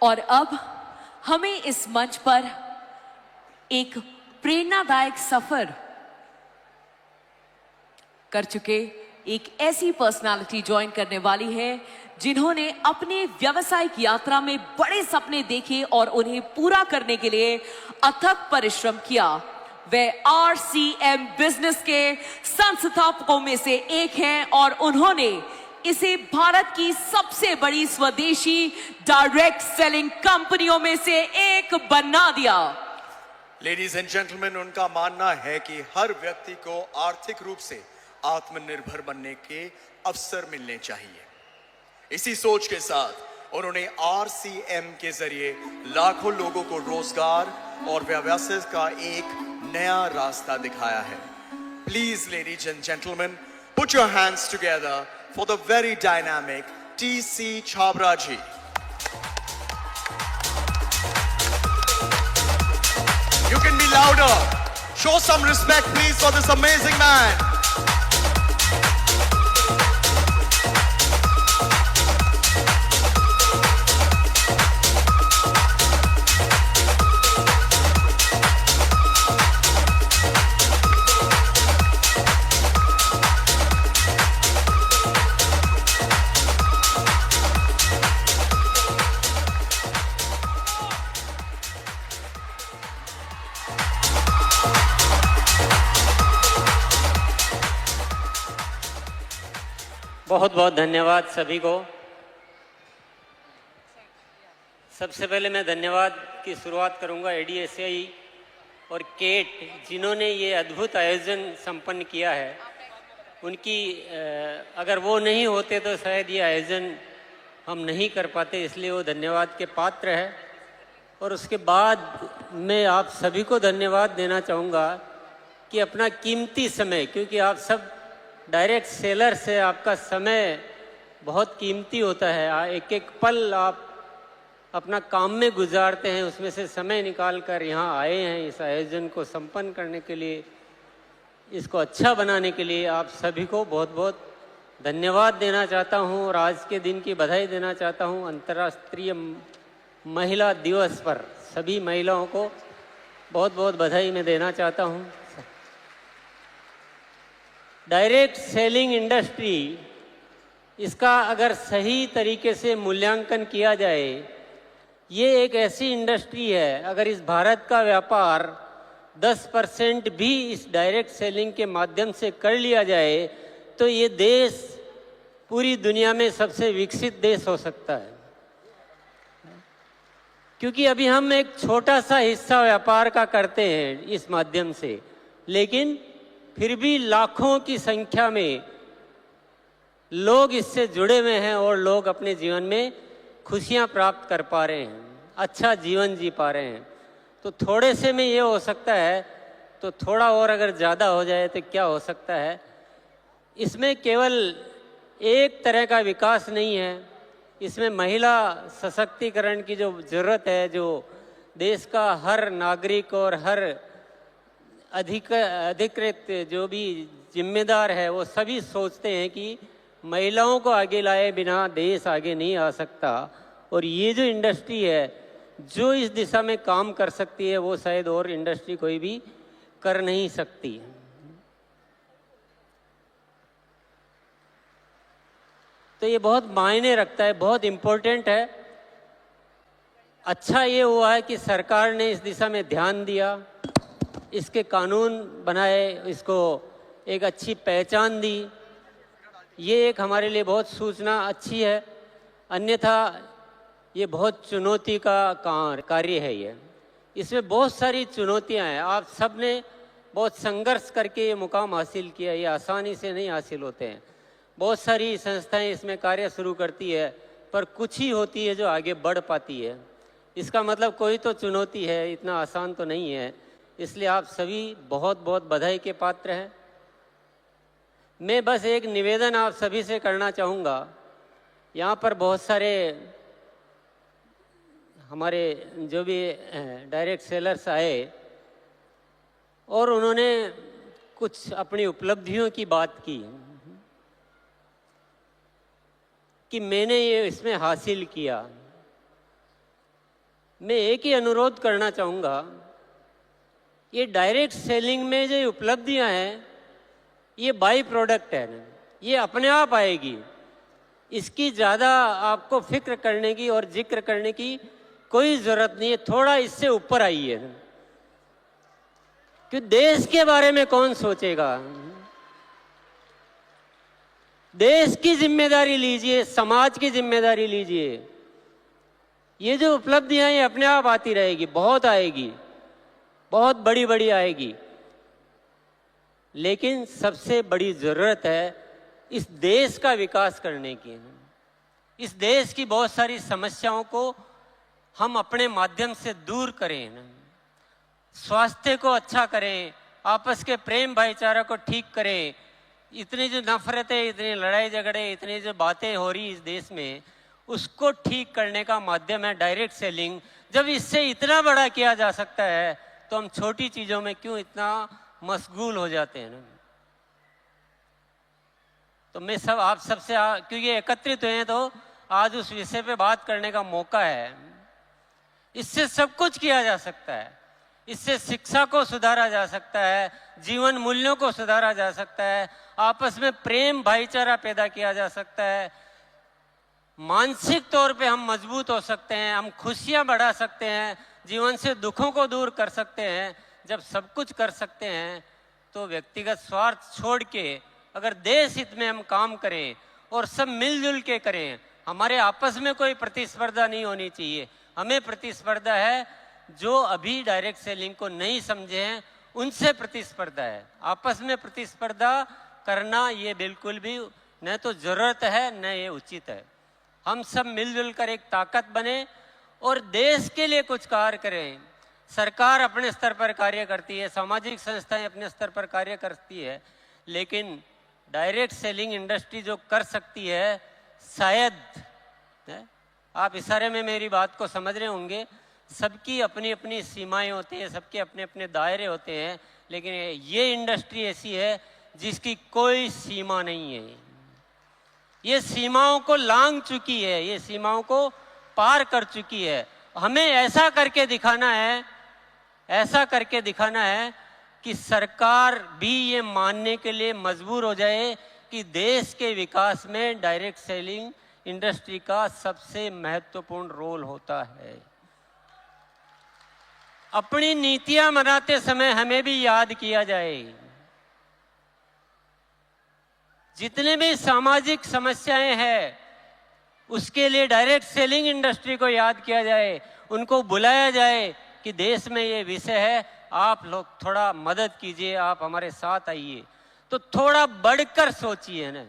और अब हमें इस मंच पर एक प्रेरणादायक सफर कर चुके एक ऐसी पर्सनालिटी ज्वाइन करने वाली है जिन्होंने अपने व्यावसायिक यात्रा में बड़े सपने देखे और उन्हें पूरा करने के लिए अथक परिश्रम किया। वे RCM बिजनेस के संस्थापकों में से एक हैं और उन्होंने इसे भारत की सबसे बड़ी स्वदेशी डायरेक्ट सेलिंग कंपनियों में से एक बना दिया। लेडीज एंड जेंटलमैन, उनका मानना है कि हर व्यक्ति को आर्थिक रूप से आत्मनिर्भर बनने के अवसर मिलने चाहिए। इसी सोच के साथ उन्होंने RCM के जरिए लाखों लोगों को रोजगार और व्यवसाय का एक नया रास्ता दिखाया है। Please ladies and gentleman, put your hands together for the very dynamic TC Chhabra ji. You can be louder. Show some respect please for this amazing man. बहुत बहुत धन्यवाद सभी को। सबसे पहले मैं धन्यवाद की शुरुआत करूंगा ADSI और केट, जिन्होंने ये अद्भुत आयोजन संपन्न किया है। उनकी अगर वो नहीं होते तो शायद ये आयोजन हम नहीं कर पाते, इसलिए वो धन्यवाद के पात्र है। और उसके बाद मैं आप सभी को धन्यवाद देना चाहूँगा कि अपना कीमती समय, क्योंकि आप सब डायरेक्ट सेलर से आपका समय बहुत कीमती होता है, एक एक पल आप अपना काम में गुजारते हैं, उसमें से समय निकाल कर यहाँ आए हैं इस आयोजन को संपन्न करने के लिए, इसको अच्छा बनाने के लिए। आप सभी को बहुत बहुत धन्यवाद देना चाहता हूँ और आज के दिन की बधाई देना चाहता हूँ। अंतर्राष्ट्रीय महिला दिवस पर सभी महिलाओं को बहुत बहुत बधाई मैं देना चाहता हूँ। डायरेक्ट सेलिंग इंडस्ट्री, इसका अगर सही तरीके से मूल्यांकन किया जाए, ये एक ऐसी इंडस्ट्री है, अगर इस भारत का व्यापार 10% भी इस डायरेक्ट सेलिंग के माध्यम से कर लिया जाए तो ये देश पूरी दुनिया में सबसे विकसित देश हो सकता है। क्योंकि अभी हम एक छोटा सा हिस्सा व्यापार का करते हैं इस माध्यम से, लेकिन फिर भी लाखों की संख्या में लोग इससे जुड़े हुए हैं और लोग अपने जीवन में खुशियां प्राप्त कर पा रहे हैं, अच्छा जीवन जी पा रहे हैं। तो थोड़े से में ये हो सकता है, तो थोड़ा और अगर ज़्यादा हो जाए तो क्या हो सकता है। इसमें केवल एक तरह का विकास नहीं है, इसमें महिला सशक्तिकरण की जो ज़रूरत है, जो देश का हर नागरिक और हर अधिकृत जो भी जिम्मेदार है, वो सभी सोचते हैं कि महिलाओं को आगे लाए बिना देश आगे नहीं आ सकता। और ये जो इंडस्ट्री है जो इस दिशा में काम कर सकती है, वो शायद और इंडस्ट्री कोई भी कर नहीं सकती। तो ये बहुत मायने रखता है, बहुत इम्पोर्टेंट है। अच्छा ये हुआ है कि सरकार ने इस दिशा में ध्यान दिया, इसके कानून बनाए, इसको एक अच्छी पहचान दी। ये एक हमारे लिए बहुत सूचना अच्छी है, अन्यथा ये बहुत चुनौती का कार्य है। ये इसमें बहुत सारी चुनौतियां हैं। आप सब ने बहुत संघर्ष करके ये मुकाम हासिल किया, ये आसानी से नहीं हासिल होते हैं। बहुत सारी संस्थाएं इसमें कार्य शुरू करती है, पर कुछ ही होती है जो आगे बढ़ पाती है। इसका मतलब कोई तो चुनौती है, इतना आसान तो नहीं है। इसलिए आप सभी बहुत बहुत बधाई के पात्र हैं। मैं बस एक निवेदन आप सभी से करना चाहूँगा। यहाँ पर बहुत सारे हमारे जो भी डायरेक्ट सेलर्स आए और उन्होंने कुछ अपनी उपलब्धियों की बात की कि मैंने ये इसमें हासिल किया। मैं एक ही अनुरोध करना चाहूँगा, ये डायरेक्ट सेलिंग में जो उपलब्धियां हैं ये बाई प्रोडक्ट है ना, ये अपने आप आएगी। इसकी ज़्यादा आपको फिक्र करने की और जिक्र करने की कोई ज़रूरत नहीं है। थोड़ा इससे ऊपर आइए ना, कि देश के बारे में कौन सोचेगा। देश की जिम्मेदारी लीजिए, समाज की जिम्मेदारी लीजिए। ये जो उपलब्धियां ये अपने आप आती रहेगी, बहुत आएगी, बहुत बड़ी बड़ी आएगी। लेकिन सबसे बड़ी जरूरत है इस देश का विकास करने की। इस देश की बहुत सारी समस्याओं को हम अपने माध्यम से दूर करें, स्वास्थ्य को अच्छा करें, आपस के प्रेम भाईचारा को ठीक करें। इतनी जो नफरतें, इतनी लड़ाई झगड़े, इतनी जो बातें हो रही इस देश में, उसको ठीक करने का माध्यम है डायरेक्ट सेलिंग। जब इससे इतना बड़ा किया जा सकता है तो हम छोटी चीजों में क्यों इतना मशगूल हो जाते हैं ना। तो मैं सब आप सबसे क्योंकि एकत्रित हुए हैं तो आज उस विषय पे बात करने का मौका है। इससे सब कुछ किया जा सकता है। इससे शिक्षा को सुधारा जा सकता है, जीवन मूल्यों को सुधारा जा सकता है, आपस में प्रेम भाईचारा पैदा किया जा सकता है, मानसिक तौर पे हम मजबूत हो सकते हैं, हम खुशियां बढ़ा सकते हैं, जीवन से दुखों को दूर कर सकते हैं। जब सब कुछ कर सकते हैं तो व्यक्तिगत स्वार्थ छोड़ के अगर देश हित में हम काम करें और सब मिलजुल के करें, हमारे आपस में कोई प्रतिस्पर्धा नहीं होनी चाहिए। हमें प्रतिस्पर्धा है जो अभी डायरेक्ट सेलिंग को नहीं समझे हैं, उनसे प्रतिस्पर्धा है। आपस में प्रतिस्पर्धा करना ये बिल्कुल भी न तो जरूरत है न ये उचित है। हम सब मिलजुल कर एक ताकत बने और देश के लिए कुछ कार्य करें। सरकार अपने स्तर पर कार्य करती है, सामाजिक संस्थाएं अपने स्तर पर कार्य करती है, लेकिन डायरेक्ट सेलिंग इंडस्ट्री जो कर सकती है, शायद आप इशारे में मेरी बात को समझ रहे होंगे, सबकी अपनी अपनी सीमाएं होती हैं, सबके अपने अपने दायरे होते हैं, लेकिन ये इंडस्ट्री ऐसी है जिसकी कोई सीमा नहीं है। ये सीमाओं को लांघ चुकी है, ये सीमाओं को पार कर चुकी है। हमें ऐसा करके दिखाना है, ऐसा करके दिखाना है कि सरकार भी ये मानने के लिए मजबूर हो जाए कि देश के विकास में डायरेक्ट सेलिंग इंडस्ट्री का सबसे महत्वपूर्ण रोल होता है। अपनी नीतियां बनाते समय हमें भी याद किया जाए, जितने भी सामाजिक समस्याएं हैं उसके लिए डायरेक्ट सेलिंग इंडस्ट्री को याद किया जाए, उनको बुलाया जाए कि देश में ये विषय है, आप लोग थोड़ा मदद कीजिए, आप हमारे साथ आइए। तो थोड़ा बढ़कर सोचिए ना,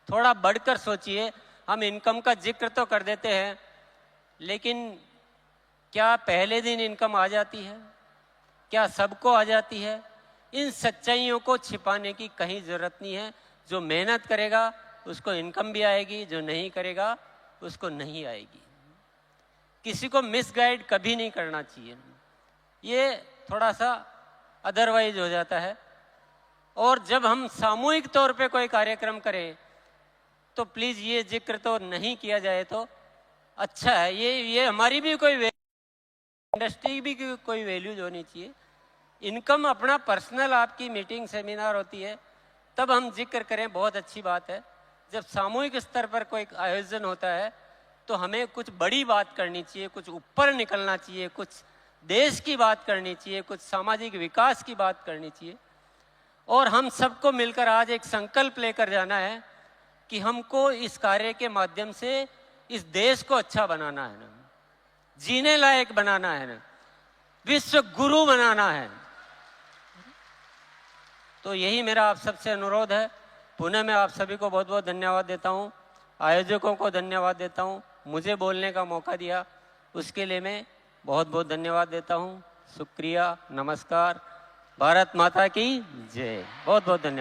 थोड़ा बढ़कर सोचिए। हम इनकम का जिक्र तो कर देते हैं, लेकिन क्या पहले दिन इनकम आ जाती है? क्या सबको आ जाती है? इन सच्चाइयों को छिपाने की कहीं जरूरत नहीं है। जो मेहनत करेगा उसको इनकम भी आएगी, जो नहीं करेगा उसको नहीं आएगी। किसी को मिसगाइड कभी नहीं करना चाहिए, ये थोड़ा सा अदरवाइज हो जाता है। और जब हम सामूहिक तौर पे कोई कार्यक्रम करें तो प्लीज़ ये जिक्र तो नहीं किया जाए तो अच्छा है। ये हमारी भी कोई इंडस्ट्री भी कोई वैल्यूज होनी चाहिए। इनकम अपना पर्सनल आपकी मीटिंग सेमिनार होती है तब हम जिक्र करें, बहुत अच्छी बात है। जब सामूहिक स्तर पर कोई आयोजन होता है तो हमें कुछ बड़ी बात करनी चाहिए, कुछ ऊपर निकलना चाहिए, कुछ देश की बात करनी चाहिए, कुछ सामाजिक विकास की बात करनी चाहिए। और हम सबको मिलकर आज एक संकल्प लेकर जाना है कि हमको इस कार्य के माध्यम से इस देश को अच्छा बनाना है ना, जीने लायक बनाना है ना, विश्व गुरु बनाना है। तो यही मेरा आप सबसे अनुरोध है। पुनः मैं आप सभी को बहुत बहुत धन्यवाद देता हूँ, आयोजकों को धन्यवाद देता हूँ, मुझे बोलने का मौका दिया उसके लिए मैं बहुत बहुत धन्यवाद देता हूँ। शुक्रिया, नमस्कार, भारत माता की जय। बहुत बहुत धन्यवाद।